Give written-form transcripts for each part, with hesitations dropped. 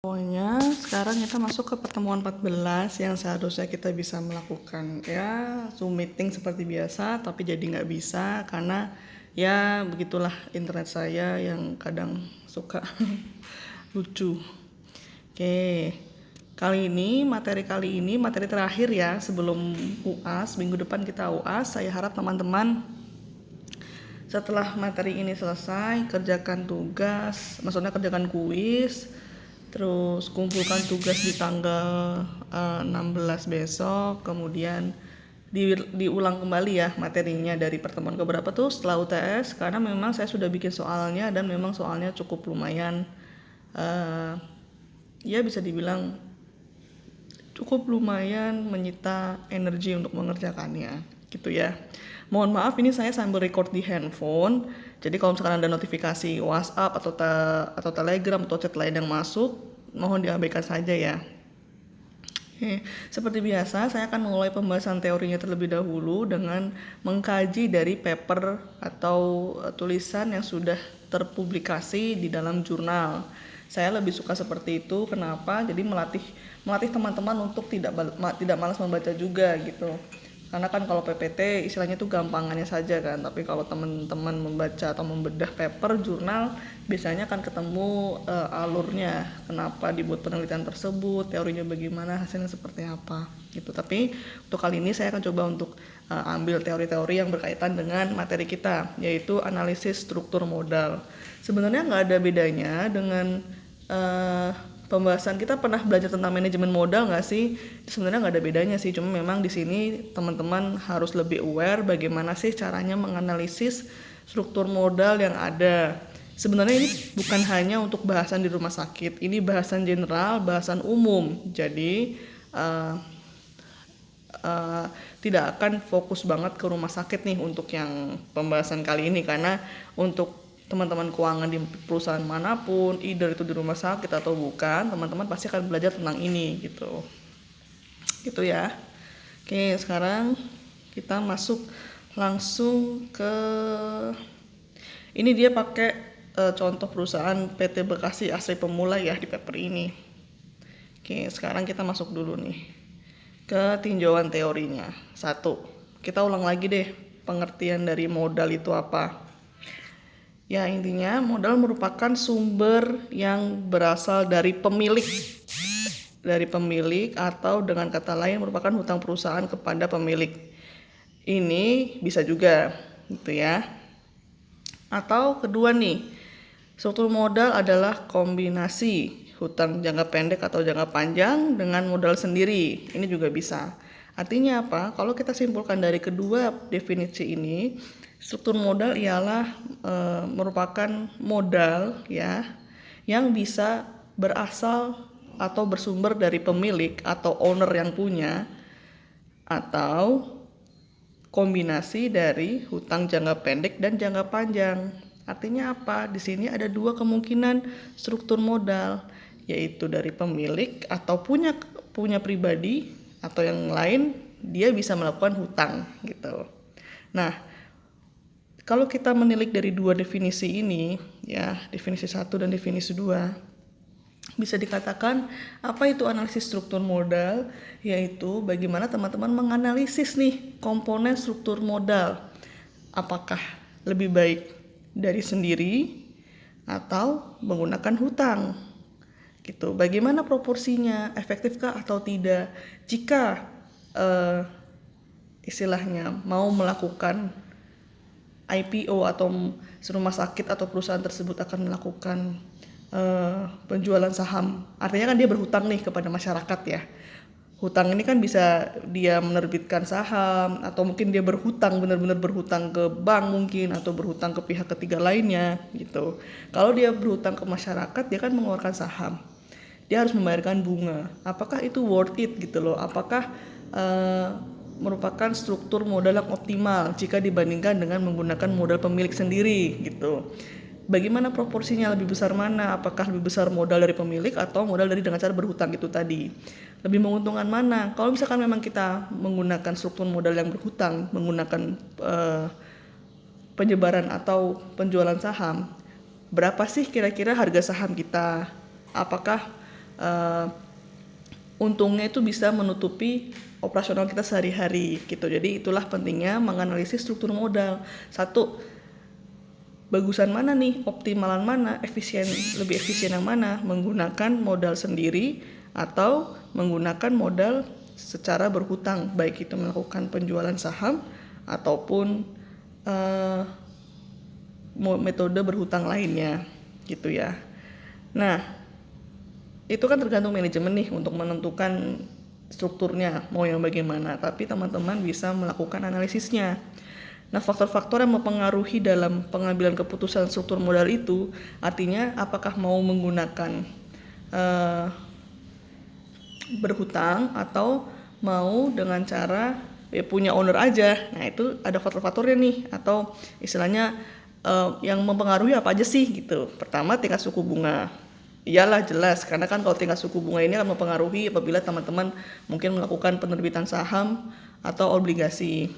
Pokoknya sekarang kita masuk ke pertemuan 14 yang seharusnya kita bisa melakukan ya Zoom meeting seperti biasa, tapi jadi nggak bisa karena ya begitulah internet saya yang kadang suka lucu. Oke, materi kali ini materi terakhir ya sebelum UAS. Minggu depan kita UAS. Saya harap teman-teman setelah materi ini selesai kerjakan tugas, maksudnya kerjakan kuis, terus kumpulkan tugas di tanggal 16 besok, kemudian diulang kembali ya materinya dari pertemuan keberapa tuh setelah UTS, karena memang saya sudah bikin soalnya dan memang soalnya cukup lumayan ya bisa dibilang cukup lumayan menyita energi untuk mengerjakannya gitu ya. Mohon maaf ini saya sambil record di handphone. Jadi kalau misalkan ada notifikasi WhatsApp atau Telegram atau chat lain yang masuk, mohon diabaikan saja ya. Oke, seperti biasa saya akan mulai pembahasan teorinya terlebih dahulu dengan mengkaji dari paper atau tulisan yang sudah terpublikasi di dalam jurnal. Saya lebih suka seperti itu. Kenapa? Jadi melatih teman-teman untuk tidak malas membaca juga gitu. Karena kan kalau PPT istilahnya itu gampangannya saja kan, tapi kalau teman-teman membaca atau membedah paper jurnal biasanya kan ketemu alurnya, kenapa dibuat penelitian tersebut, teorinya bagaimana, hasilnya seperti apa gitu. Tapi untuk kali ini saya akan coba untuk ambil teori-teori yang berkaitan dengan materi kita, yaitu analisis struktur modal. Sebenarnya nggak ada bedanya dengan pembahasan kita. Pernah belajar tentang manajemen modal nggak sih? Sebenarnya nggak ada bedanya sih, cuma memang di sini teman-teman harus lebih aware bagaimana sih caranya menganalisis struktur modal yang ada. Sebenarnya ini bukan hanya untuk bahasan di rumah sakit, ini bahasan general, bahasan umum. Jadi tidak akan fokus banget ke rumah sakit nih untuk yang pembahasan kali ini, karena untuk teman-teman keuangan di perusahaan manapun, either itu di rumah sakit atau bukan, teman-teman pasti akan belajar tentang ini gitu ya. Oke, sekarang kita masuk langsung ke ini. Dia pakai contoh perusahaan PT Bekasi Asri Pemula ya di paper ini. Oke, sekarang kita masuk dulu nih ke tinjauan teorinya. 1. Kita ulang lagi deh pengertian dari modal itu apa. Ya, intinya modal merupakan sumber yang berasal dari pemilik atau dengan kata lain merupakan hutang perusahaan kepada pemilik. Ini bisa juga gitu ya. Atau kedua nih, struktur modal adalah kombinasi hutang jangka pendek atau jangka panjang dengan modal sendiri. Ini juga bisa. Artinya apa? Kalau kita simpulkan dari kedua definisi ini, struktur modal ialah merupakan modal ya yang bisa berasal atau bersumber dari pemilik atau owner yang punya, atau kombinasi dari hutang jangka pendek dan jangka panjang. Artinya apa? Di sini ada dua kemungkinan struktur modal, yaitu dari pemilik atau punya pribadi, atau yang lain dia bisa melakukan hutang gitu. Nah, kalau kita menilik dari dua definisi ini ya, definisi 1 dan definisi 2, bisa dikatakan apa itu analisis struktur modal, yaitu bagaimana teman-teman menganalisis nih komponen struktur modal. Apakah lebih baik dari sendiri atau menggunakan hutang gitu. Bagaimana proporsinya, efektifkah atau tidak. Jika istilahnya mau melakukan IPO atau rumah sakit atau perusahaan tersebut akan melakukan penjualan saham, artinya kan dia berhutang nih kepada masyarakat ya. Hutang ini kan bisa dia menerbitkan saham, atau mungkin dia berhutang, benar-benar berhutang ke bank mungkin, atau berhutang ke pihak ketiga lainnya gitu. Kalau dia berhutang ke masyarakat, dia kan mengeluarkan saham, dia harus membayarkan bunga. Apakah itu worth it gitu loh? Apakah merupakan struktur modal yang optimal jika dibandingkan dengan menggunakan modal pemilik sendiri gitu? Bagaimana proporsinya, lebih besar mana? Apakah lebih besar modal dari pemilik atau modal dari dengan cara berhutang itu tadi? Lebih menguntungkan mana? Kalau misalkan memang kita menggunakan struktur modal yang berhutang, menggunakan penyebaran atau penjualan saham, berapa sih kira-kira harga saham kita? Apakah uh, untungnya itu bisa menutupi operasional kita sehari-hari gitu. Jadi itulah pentingnya menganalisis struktur modal. Satu, bagusan mana nih, optimalan mana, lebih efisien yang mana, menggunakan modal sendiri atau menggunakan modal secara berhutang, baik itu melakukan penjualan saham ataupun metode berhutang lainnya gitu ya. Nah, itu kan tergantung manajemen nih untuk menentukan strukturnya mau yang bagaimana, tapi teman-teman bisa melakukan analisisnya. Nah, faktor-faktor yang mempengaruhi dalam pengambilan keputusan struktur modal itu artinya apakah mau menggunakan berhutang atau mau dengan cara punya owner aja. Nah, itu ada faktor-faktornya nih, atau istilahnya yang mempengaruhi apa aja sih gitu. Pertama, tingkat suku bunga. Iyalah jelas, karena kan kalau tingkat suku bunga ini akan mempengaruhi apabila teman-teman mungkin melakukan penerbitan saham atau obligasi.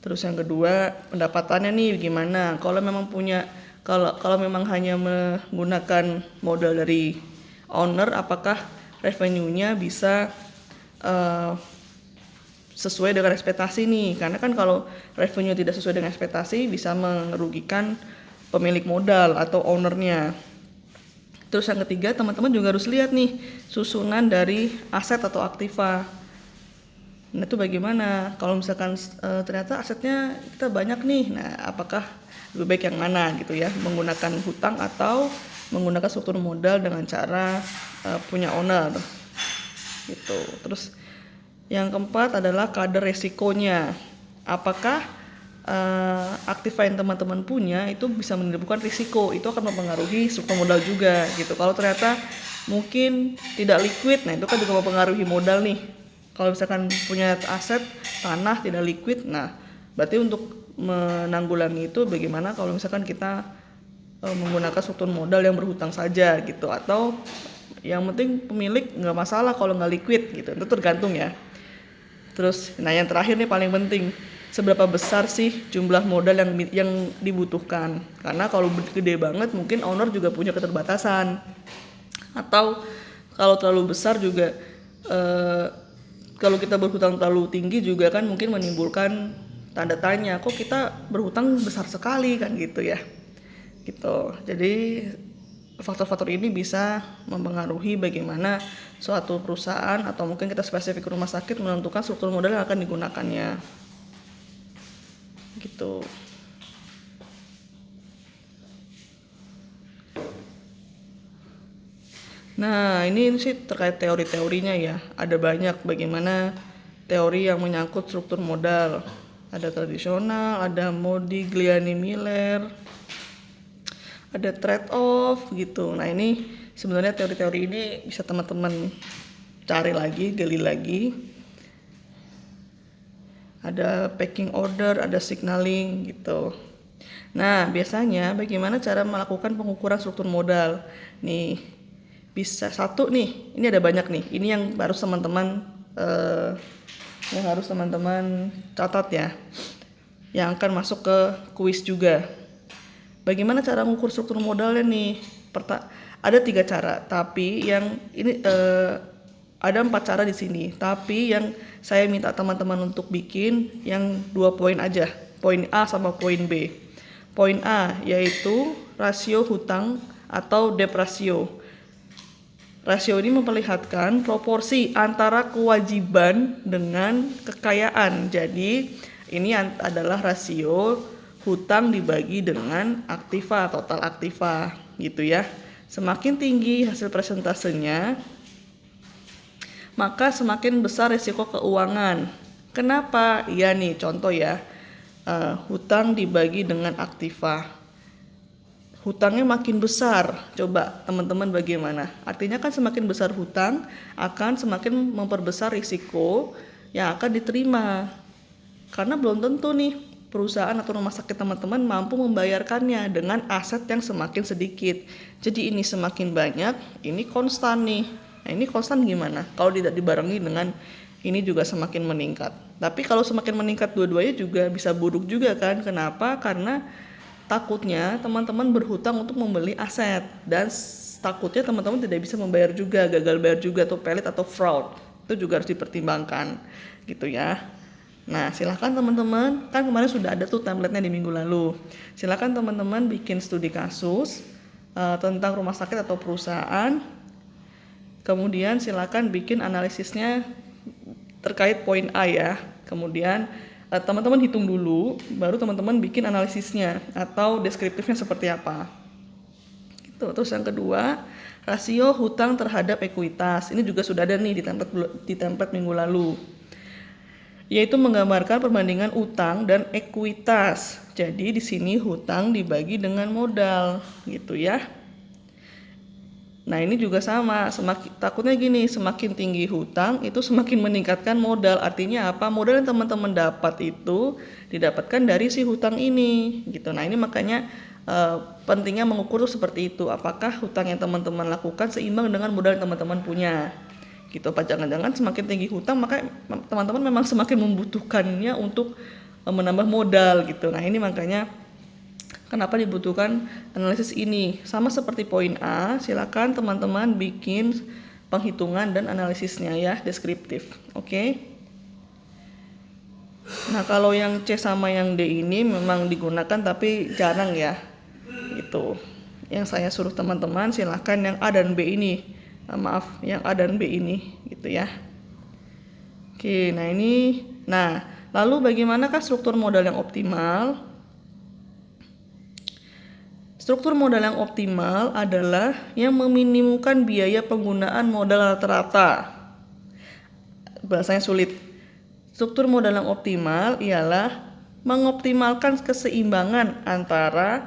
Terus yang kedua, pendapatannya nih gimana? Kalau memang hanya menggunakan modal dari owner, apakah revenue-nya bisa sesuai dengan ekspektasi nih? Karena kan kalau revenue tidak sesuai dengan ekspektasi bisa merugikan pemilik modal atau ownernya. Terus yang ketiga, teman-teman juga harus lihat nih susunan dari aset atau aktiva. Nah, itu bagaimana? Kalau misalkan ternyata asetnya kita banyak nih, nah apakah lebih baik yang mana gitu ya? Menggunakan hutang atau menggunakan struktur modal dengan cara punya owner gitu. Terus yang keempat adalah kadar resikonya. Apakah aktiva yang teman-teman punya itu bisa menimbulkan risiko, itu akan mempengaruhi struktur modal juga gitu. Kalau ternyata mungkin tidak liquid, nah itu kan juga mempengaruhi modal nih. Kalau misalkan punya aset tanah tidak liquid, nah berarti untuk menanggulangi itu bagaimana kalau misalkan kita menggunakan struktur modal yang berhutang saja gitu, atau yang penting pemilik nggak masalah kalau nggak liquid gitu, itu tergantung ya. Terus, nah yang terakhir nih paling penting, seberapa besar sih jumlah modal yang dibutuhkan? Karena kalau gede banget mungkin owner juga punya keterbatasan, atau kalau terlalu besar juga kalau kita berhutang terlalu tinggi juga kan mungkin menimbulkan tanda tanya, kok kita berhutang besar sekali kan gitu ya. Gitu. Jadi faktor-faktor ini bisa mempengaruhi bagaimana suatu perusahaan atau mungkin kita spesifik rumah sakit menentukan struktur modal yang akan digunakannya. Gitu. Nah, ini sih terkait teori-teorinya ya. Ada banyak bagaimana teori yang menyangkut struktur modal. Ada tradisional, ada Modigliani Miller, ada trade-off gitu. Nah, ini sebenarnya teori-teori ini bisa teman-teman cari lagi, gali lagi. Ada packing order, ada signaling gitu. Nah, biasanya bagaimana cara melakukan pengukuran struktur modal? Nih, bisa satu nih, ini ada banyak nih. Ini yang harus teman-teman catat ya. Yang akan masuk ke kuis juga. Bagaimana cara mengukur struktur modalnya nih? Ada 3 cara, tapi yang ini ada 4 cara di sini. Tapi yang saya minta teman-teman untuk bikin yang 2 poin aja, poin A sama poin B. Poin A yaitu rasio hutang atau debt ratio. Rasio ini memperlihatkan proporsi antara kewajiban dengan kekayaan. Jadi ini adalah rasio hutang dibagi dengan aktiva, total aktiva gitu ya. Semakin tinggi hasil persentasenya, maka semakin besar risiko keuangan. Kenapa? Iya nih contoh ya, hutang dibagi dengan aktiva. Hutangnya makin besar, coba teman-teman bagaimana? Artinya kan semakin besar hutang akan semakin memperbesar risiko yang akan diterima. Karena belum tentu nih perusahaan atau rumah sakit teman-teman mampu membayarkannya dengan aset yang semakin sedikit. Jadi ini semakin banyak, ini konstan nih. Nah, ini konstan gimana? Kalau tidak dibarengi dengan ini juga semakin meningkat. Tapi kalau semakin meningkat dua-duanya juga bisa buruk juga kan? Kenapa? Karena takutnya teman-teman berhutang untuk membeli aset dan takutnya teman-teman tidak bisa membayar juga, gagal bayar juga, atau pelit atau fraud. Itu juga harus dipertimbangkan gitu ya. Nah, silahkan teman-teman, kan kemarin sudah ada tuh template-nya di minggu lalu. Silahkan teman-teman bikin studi kasus tentang rumah sakit atau perusahaan. Kemudian silahkan bikin analisisnya terkait poin A ya. Kemudian teman-teman hitung dulu, baru teman-teman bikin analisisnya atau deskriptifnya seperti apa. Gitu. Terus yang kedua, rasio hutang terhadap ekuitas. Ini juga sudah ada nih di template minggu lalu. Yaitu menggambarkan perbandingan utang dan ekuitas. Jadi di sini hutang dibagi dengan modal, gitu ya. Nah ini juga sama, takutnya gini, semakin tinggi hutang itu semakin meningkatkan modal. Artinya apa? Modal yang teman-teman dapat itu didapatkan dari si hutang ini, gitu. Nah ini makanya pentingnya mengukur tuh seperti itu. Apakah hutang yang teman-teman lakukan seimbang dengan modal yang teman-teman punya? Gitu, apa jangan-jangan semakin tinggi hutang maka teman-teman memang semakin membutuhkannya untuk menambah modal gitu. Nah ini makanya kenapa dibutuhkan analisis ini. Sama seperti poin A, silakan teman-teman bikin penghitungan dan analisisnya ya, deskriptif. Oke. Nah kalau yang C sama yang D ini memang digunakan tapi jarang ya gitu. Yang saya suruh teman-teman silakan yang A dan B ini, yang A dan B ini gitu ya. Oke, nah ini, lalu bagaimanakah struktur modal yang optimal? Struktur modal yang optimal adalah yang meminimumkan biaya penggunaan modal rata-rata. Bahasanya sulit. Struktur modal yang optimal ialah mengoptimalkan keseimbangan antara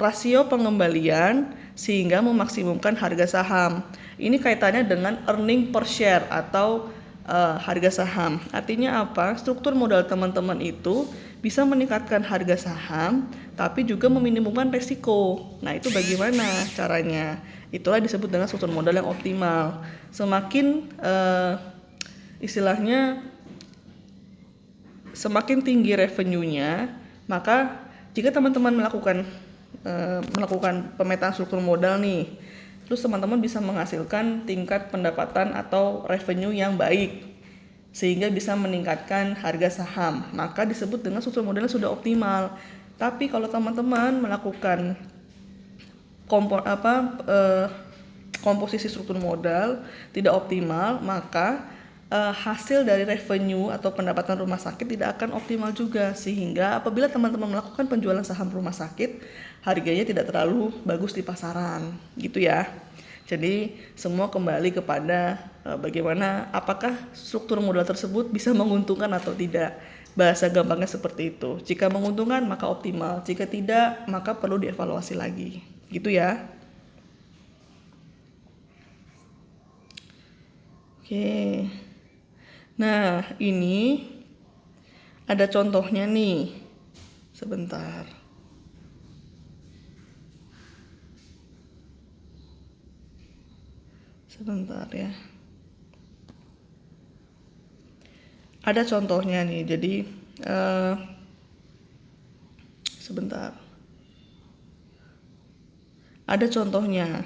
rasio pengembalian sehingga memaksimumkan harga saham. Ini kaitannya dengan earning per share atau harga saham. Artinya apa? Struktur modal teman-teman itu bisa meningkatkan harga saham tapi juga meminimumkan resiko. Nah itu bagaimana caranya? Itulah disebut dengan struktur modal yang optimal. Semakin istilahnya semakin tinggi revenue-nya, maka jika teman-teman melakukan pemetaan struktur modal nih, terus teman-teman bisa menghasilkan tingkat pendapatan atau revenue yang baik sehingga bisa meningkatkan harga saham, maka disebut dengan struktur modalnya sudah optimal. Tapi kalau teman-teman melakukan komposisi struktur modal tidak optimal, maka hasil dari revenue atau pendapatan rumah sakit tidak akan optimal juga, sehingga apabila teman-teman melakukan penjualan saham rumah sakit harganya tidak terlalu bagus di pasaran gitu ya. Jadi semua kembali kepada bagaimana apakah struktur modal tersebut bisa menguntungkan atau tidak. Bahasa gampangnya seperti itu. Jika menguntungkan maka optimal, jika tidak maka perlu dievaluasi lagi gitu ya. Oke. Nah, ini ada contohnya nih. Sebentar. Sebentar ya. Ada contohnya nih. Jadi sebentar. Ada contohnya.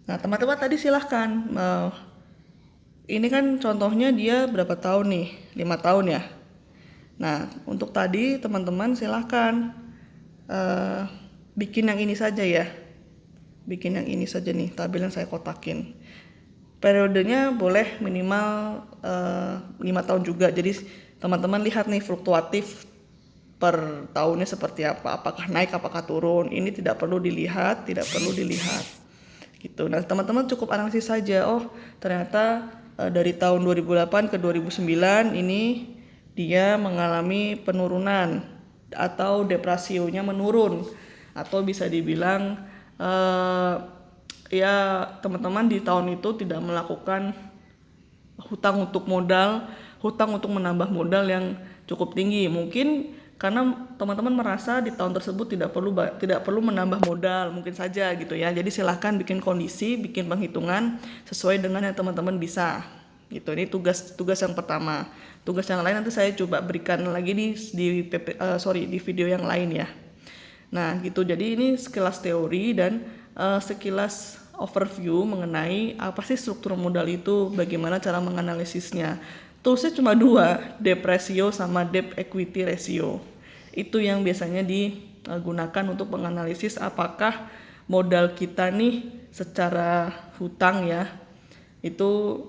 Nah, teman-teman tadi silahkan ini kan contohnya dia berapa tahun nih? 5 tahun ya. Nah, untuk tadi teman-teman silahkan bikin yang ini saja ya. Bikin yang ini saja nih, tabel yang saya kotakin. Periodenya boleh minimal 5 tahun juga. Jadi teman-teman lihat nih fluktuatif per tahunnya seperti apa. Apakah naik, apakah turun. Ini tidak perlu dilihat. Gitu. Nah, teman-teman cukup analisis saja. Oh, ternyata dari tahun 2008 ke 2009 ini dia mengalami penurunan atau deprasionya menurun, atau bisa dibilang ya teman-teman di tahun itu tidak melakukan hutang untuk menambah modal yang cukup tinggi. Mungkin karena teman-teman merasa di tahun tersebut tidak perlu menambah modal, mungkin saja gitu ya. Jadi silahkan bikin kondisi, bikin penghitungan sesuai dengan yang teman-teman bisa. Gitu. Ini tugas yang pertama. Tugas yang lain nanti saya coba berikan lagi di video yang lain ya. Nah, gitu. Jadi ini sekilas teori dan sekilas overview mengenai apa sih struktur modal itu, bagaimana cara menganalisisnya. Toolsnya cuma 2, debt ratio sama debt equity ratio. Itu yang biasanya digunakan untuk menganalisis apakah modal kita nih secara hutang ya, itu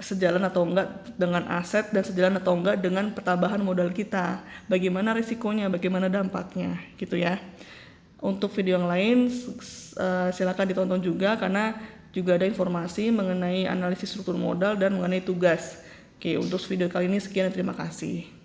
sejalan atau enggak dengan aset dan sejalan atau enggak dengan pertambahan modal kita. Bagaimana risikonya, bagaimana dampaknya gitu ya. Untuk video yang lain silakan ditonton juga karena juga ada informasi mengenai analisis struktur modal dan mengenai tugas. Oke, untuk video kali ini sekian dan terima kasih.